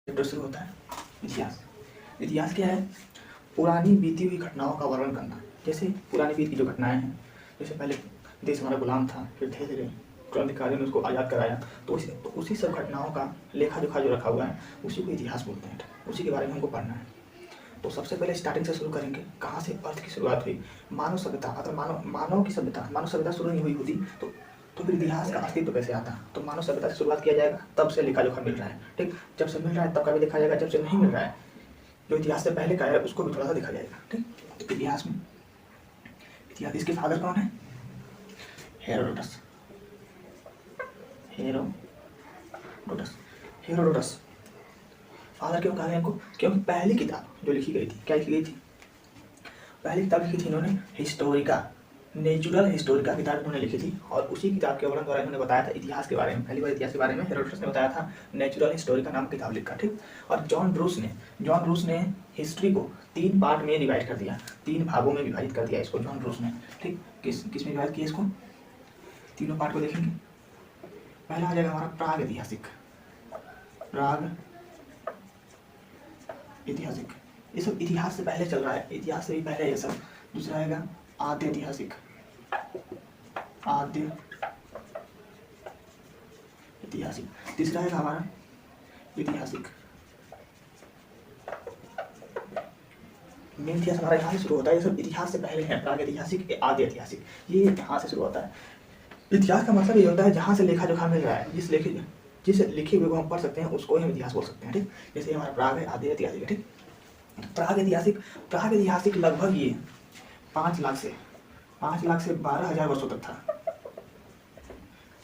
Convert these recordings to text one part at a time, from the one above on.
Chapter शुरू होता है इतिहास। इतिहास क्या है? पुरानी बीती हुई घटनाओं का वर्णन करना। जैसे पुरानी बीती जो घटनाएं हैं, जैसे पहले देश हमारा गुलाम था, फिर धीरे धीरे क्रांतिकारियों ने उसको आज़ाद कराया, तो उसी सब घटनाओं का लेखा जोखा जो रखा हुआ है उसी को इतिहास बोलते हैं। उसी के बारे में हमको पढ़ना है। तो सबसे पहले स्टार्टिंग से शुरू करेंगे, कहाँ से अर्थ की शुरुआत हुई। मानव सभ्यता, अगर मानव सभ्यता शुरू नहीं हुई होती तो फिर इतिहास का अस्तित्व कैसे आता? तो मानव सभ्यता से शुरुआत किया जाएगा, तब से लेखा जोखा मिल रहा है। ठीक, जब से मिल रहा है तब का भी देखा जाएगा, जब से नहीं मिल रहा है जो इतिहास से पहले का है उसको भी थोड़ा सा देखा जाएगा। ठीक, तो इतिहास इसके फादर कौन है? हेरोडोटस। हेरोडोटस फादर क्यों कहा गया इनको? क्योंकि पहली किताब जो लिखी गई थी, क्या लिखी गई थी? पहली किताब लिखी थी इन्होंने हिस्टोरिका, नेचुरल हिस्टोरिका किताब इन्होंने लिखी थी। और उसी किताब के वर्णन द्वारा इन्होंने बताया था इतिहास के बारे में। पहली बार इतिहास के बारे में हेरोडोटस ने बताया था, नेचुरल हिस्टोरिका नाम किताब लिखा। ठीक, और जॉन ब्रूस ने हिस्ट्री को 3 पार्ट में डिवाइड कर दिया, 3 भागों में विभाजित कर दिया इसको जॉन ब्रूस ने। ठीक, किस में डिवाइड किया इसको? तीनों पार्ट को देखेंगे। पहला आ जाएगा हमारा प्राग ऐतिहासिक, ये सब इतिहास से पहले चल रहा है, इतिहास से भी पहले ये सब। दूसरा आएगा आद्य ऐतिहासिक, तीसरा है हमारा ऐतिहासिक। मेन इतिहास हमारा यहाँ से शुरू होता है, ये सब इतिहास से पहले है। प्राग ऐतिहासिक, आद्य ऐतिहासिक, ये यहाँ से शुरू होता है। इतिहास का मतलब ये होता है जहाँ से लेखा जोखा मिल रहा है, जिस लिखे हुए को हम पढ़ सकते हैं उसको ही हम इतिहास बोल सकते हैं। ठीक, जैसे हमारा प्राग है, आद्य ऐतिहासिक है। ठीक, प्राग ऐतिहासिक लगभग ये 5 लाख से 12,000 वर्षों तक था।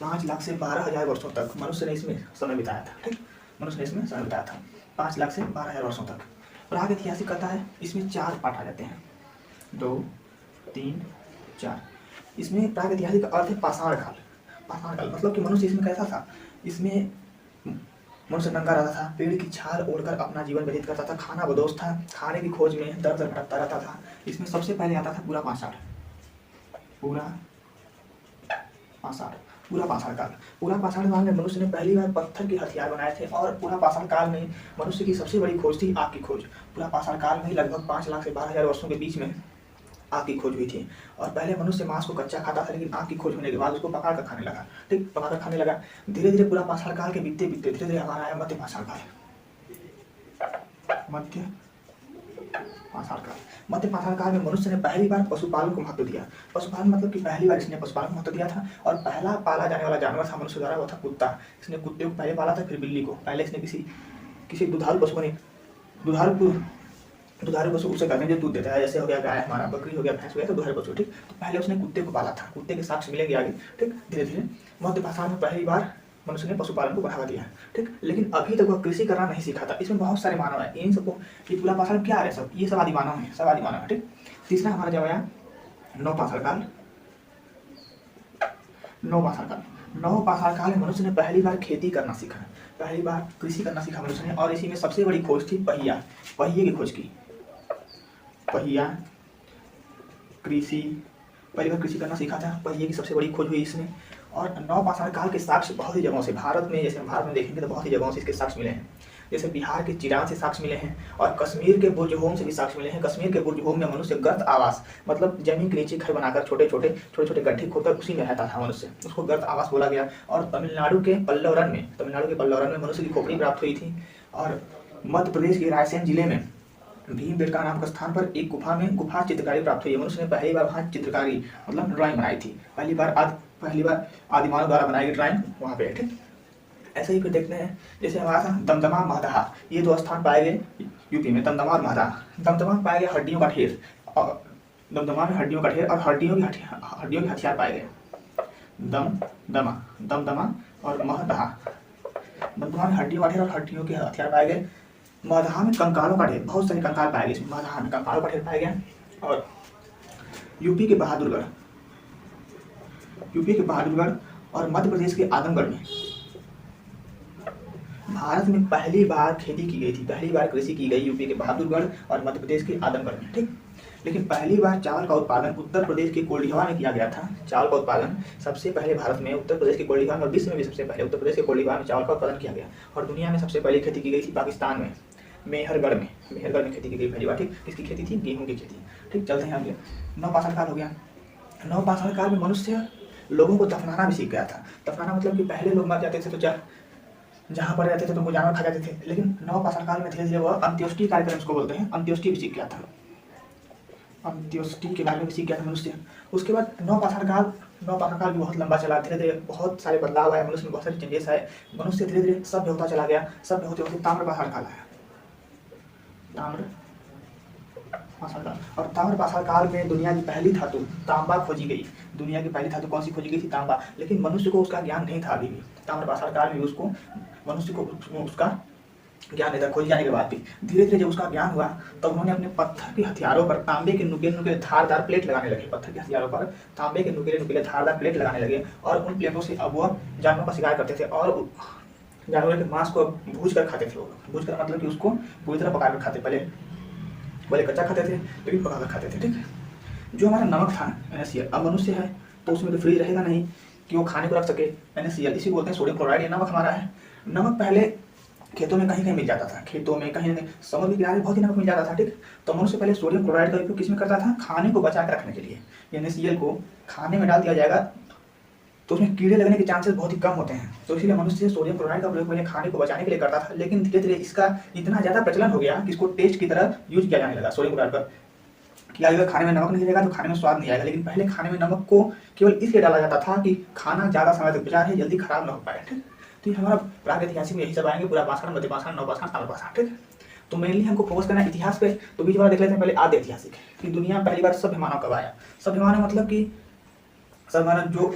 5 लाख से 12,000 वर्षों तक मनुष्य ने इसमें समय बिताया था। ठीक, मनुष्य ने इसमें समय बिताया था 5 लाख से 12,000 वर्षों तक। प्राग ऐतिहासिक कहता है इसमें 4 पार्ट आ जाते हैं, 2, 3, 4। इसमें प्राग ऐतिहासिक का अर्थ है पाषाण काल। मतलब कि मनुष्य इसमें कैसा था? इसमें मनुष्य नंगा रहता था, पेड़ की छाल ओढ़कर अपना जीवन व्यतीत करता था, खाना बदोश था, खाने की खोज में दर दर भटकता रहता था। इसमें सबसे पहले आता था पूरा पाषाण काल। पूरा पाषाण काल में मनुष्य ने पहली बार पत्थर के हथियार बनाए थे, और पूरा पाषाण काल में मनुष्य की सबसे बड़ी खोज थी आग की खोज। पूरा पाषाण काल में लगभग 5 लाख से 12,000 वर्षों के बीच में आग की खोज हुई थी। और पहले मनुष्य मांस को कच्चा खाता था, लेकिन आग की खोज होने के बाद उसको पका कर खाने लगा। ठीक, पका कर खाने लगा। धीरे धीरे पूरा पाषाण काल के बीतते धीरे धीरे हमारा आया मध्य पाषाण काल। मध्य पाषाण काल में मनुष्य ने पहली बार पशुपालन को महत्व दिया। पशुपालन मतलब कि पहली बार इसने पशुपालन को महत्व दिया था। और पहला पाला जाने वाला जानवर था मनुष्य द्वारा, वो था कुत्ता। इसने कुत्ते को पहले पाला था, फिर बिल्ली को। पहले इसने किसी दुधारू पशु को नहीं, दुधारू पशु उसे कहते हैं जो दूध देता है, जैसे हो गया गाय हमारा, बकरी हो गया, भैंस हो गया, तो दुधारू पशु। ठीक, तो पहले उसने कुत्ते को पाला था। कुत्ते के साक्ष्य मिलेंगे आगे। ठीक, धीरे धीरे मध्य पाषाण में पहली बार मनुष्य ने पशुपालन को बढ़ावा दिया। ठीक, लेकिन अभी तक वह कृषि करना नहीं सीखा था। इसमें बहुत सारे मानव है, इन सबको ये पूरा पाषाण क्या है, सब ये सब आदि मानव है, सब आदि मानव है। ठीक, तीसरा हमारा जब आया नवपाषाण काल में मनुष्य ने पहली बार खेती करना सीखा, पहली बार कृषि करना सीखा मनुष्य ने। और इसी में सबसे बड़ी खोज थी पहिए की खोज की। कृषि, पहली बार कृषि करना सीखा था, पहिए की सबसे बड़ी खोज हुई इसमें। और नवपाषाण काल के साक्ष्य बहुत ही जगहों से, भारत में देखेंगे तो बहुत ही जगहों से इसके साक्ष्य मिले हैं। जैसे बिहार के चिरान से साक्ष्य मिले हैं, और कश्मीर के बुर्जहोम से भी साक्ष्य मिले हैं। कश्मीर के बुर्जहोम में मनुष्य गर्त आवास, मतलब जमीन के नीचे घर बनाकर छोटे छोटे गड्ढे खोदकर उसी में रहता था मनुष्य, उसको गर्त आवास बोला गया। और तमिलनाडु के पल्लवरन में मनुष्य की खोपड़ी प्राप्त हुई थी। और मध्य प्रदेश के रायसेन जिले में भीमबेटका नामक स्थान पर एक गुफा चित्रकारी प्राप्त हुई है। मनुष्य ने पहली बार वहाँ चित्रकारी मतलब ड्राइंग बनाई थी। पहली बार आदिमानव द्वारा बनाई गई ड्राइंग वहाँ पे। ठीक, ऐसे ही फिर देखते हैं, जैसे हमारा था दमदमा महदहा, ये 2 स्थान पाए गए यूपी में, दमदमा और महदहा। दमदमा में पाया गया हड्डियों का ढेर, और दमदमा में हड्डियों का ढेर और हड्डियों के हथियार पाए गए। दमदमा और महदहा, दमदमा में हड्डियों का ढेर और हड्डियों के हथियार पाए गए। महदहा में कंकालों का ढेर, बहुत सारे कंकाल पाए गए इसमें, महदहा में कंकालों का ढेर पाया गया। और यूपी के बहादुरगढ़ और मध्य प्रदेश के आजमगढ़ में भारत में पहली बार खेती की गई थी, पहली बार कृषि की गई यूपी के बहादुरगढ़ और मध्य प्रदेश के आजमगढ़ में। ठीक, लेकिन पहली बार चावल का उत्पादन उत्तर प्रदेश के कोल्डिहवा में किया गया था। चावल का उत्पादन सबसे पहले भारत में उत्तर प्रदेश के कोल्डिहवा में और विश्व में भी सबसे पहले उत्तर प्रदेश के कोल्डिहवा में चावल का उत्पादन किया गया। और दुनिया में सबसे पहले खेती की गई थी पाकिस्तान में, मेहरगढ़ में खेती की गई पहली बार। ठीक, किसकी खेती थी? गेहूँ की खेती। ठीक, चलते हैं आगे। नवपाषाण काल हो गया। नवपाषाण काल में मनुष्य लोगों को दफनाना भी सीख गया था। दफनाना मतलब कि पहले लोग मर जाते थे तो जहाँ पर रहते थे तो वो जानवर खा जाते थे, लेकिन नवपाषाण काल में धीरे धीरे वह अंत्योष्टि कार्यक्रम इसको बोलते हैं, अंत्योष्टि भी सीख गया था। अंत्योष्टि के बारे में भी सीख गया था मनुष्य। उसके बाद नवपाषाण काल भी बहुत लंबा चला। धीरे धीरे बहुत सारे बदलाव आए, मनुष्य में बहुत सारे चेंजेस आए। मनुष्य धीरे धीरे सभ्य होता चला गया। सभ्य होते होते ताम्रपाषाण काल आया। और ताम्रपाषाण काल में दुनिया की पहली धातु तांबा खोजी गई। दुनिया की पहली धातु कौन सी खोजी गई थी? तांबा। लेकिन मनुष्य को उसका ज्ञान नहीं था अभी भी। ताम्रपाषाण काल में उसको मनुष्य को उसका ज्ञान नहीं था। खोज जाने के बाद भी धीरे धीरे जब उसका ज्ञान हुआ तब उन्होंने अपने पत्थर के हथियारों पर तांबे के नुकीले नुकीले धारदार प्लेट लगाने लगे। पत्थर के हथियारों पर तांबे के नुकीले नुकीले धारदार प्लेट लगाने लगे और उन प्लेटों से अब वह जानवरों का शिकार करते थे और जानवरों के मांस को भूज कर खाते थे। लोग भूज कर मतलब कि उसको पूरी तरह पका कर खाते। पहले कच्चा खाते थे लेकिन पका कर खाते थे। ठीक, जो हमारा नमक था NaCl, अब मनुष्य है तो उसमें तो फ्रीज रहेगा नहीं कि वो खाने को रख सके। NaCl इसी बोलते हैं सोडियम क्लोराइड। ये नमक हमारा है। नमक पहले खेतों में कहीं कहीं मिल जाता था, खेतों में कहीं कहीं समुद्र के किनारे बहुत ही नमक मिल जाता था। ठीक, तो मनुष्य पहले सोडियम क्लोराइड का उपयोग किस में करता था? खाने को बचा कर रखने के लिए। NaCl को खाने में डाल दिया जाएगा तो उसमें कीड़े लगने के चांसेस बहुत ही कम होते हैं, तो इसलिए मनुष्य सोडियम क्लोराइड का प्रयोग पहले खाने को बचाने के लिए करता था। लेकिन धीरे धीरे इसका इतना ज़्यादा प्रचलन हो गया कि इसको टेस्ट की तरह यूज किया जाने लगा। सोडियम क्लोराइड पर कि अगर खाने में नमक नहीं रहेगा तो खाने में स्वाद नहीं आएगा। लेकिन पहले खाने में नमक को केवल इसलिए डाला जाता था कि खाना ज़्यादा समय तक बचा है, जल्दी खराब ना हो पाए। ठीक, तो ये हमारा प्रागैतिहासिक में यही सब आएंगे, पूरा पाषाण, मध्यपाषाण, नवपाषाण, ताम्रपाषाण। ठीक, तो मेनली हमको फोकस करना है इतिहास पे। तो बीच वाला देख लेते हैं पहले आद्य ऐतिहासिक कि दुनिया में पहली बार सभ्य मानव कब आया। सभ्य मानव मतलब कि सभ्य मानव जो